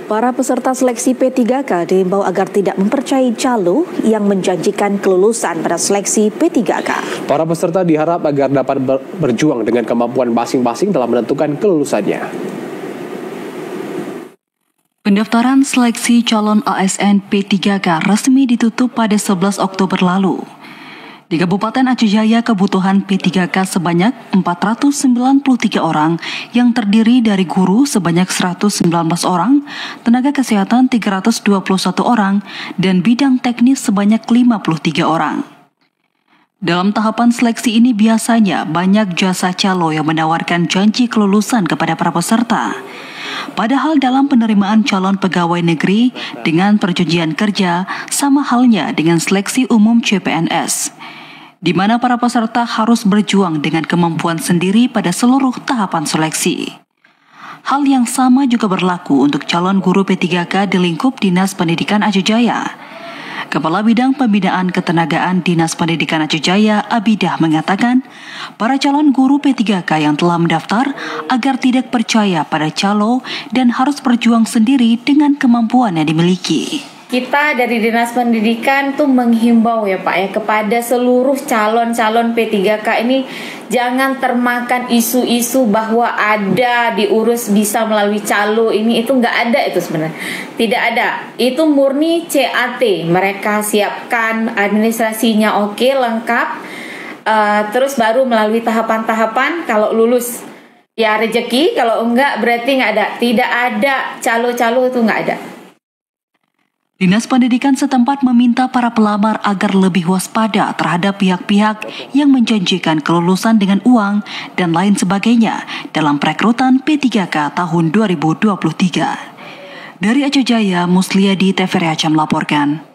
Para peserta seleksi P3K diimbau agar tidak mempercayai calo yang menjanjikan kelulusan pada seleksi P3K. Para peserta diharap agar dapat berjuang dengan kemampuan masing-masing dalam menentukan kelulusannya. Pendaftaran seleksi calon ASN P3K resmi ditutup pada 11 Oktober lalu. Di Kabupaten Aceh Jaya, kebutuhan P3K sebanyak 493 orang yang terdiri dari guru sebanyak 119 orang, tenaga kesehatan 321 orang, dan bidang teknis sebanyak 53 orang. Dalam tahapan seleksi ini biasanya banyak jasa calo yang menawarkan janji kelulusan kepada para peserta. Padahal dalam penerimaan calon pegawai negeri dengan perjanjian kerja sama halnya dengan seleksi umum CPNS, di mana para peserta harus berjuang dengan kemampuan sendiri pada seluruh tahapan seleksi. Hal yang sama juga berlaku untuk calon guru P3K di lingkup Dinas Pendidikan Aceh Jaya. Kepala Bidang Pembinaan Ketenagaan Dinas Pendidikan Aceh Jaya, Abidah, mengatakan para calon guru P3K yang telah mendaftar agar tidak percaya pada calo dan harus berjuang sendiri dengan kemampuan yang dimiliki. Kita dari Dinas Pendidikan tuh menghimbau ya Pak ya kepada seluruh calon-calon P3K ini jangan termakan isu-isu bahwa ada diurus bisa melalui calo ini, itu nggak ada itu sebenarnya. Tidak ada. Itu murni CAT. Mereka siapkan administrasinya oke, lengkap. Terus baru melalui tahapan-tahapan, kalau lulus ya rezeki, kalau enggak berarti nggak ada. Tidak ada calo-calo, itu nggak ada. Dinas Pendidikan setempat meminta para pelamar agar lebih waspada terhadap pihak-pihak yang menjanjikan kelulusan dengan uang dan lain sebagainya dalam perekrutan P3K tahun 2023. Dari Aceh Jaya, Musliadi, TVRI Aceh melaporkan.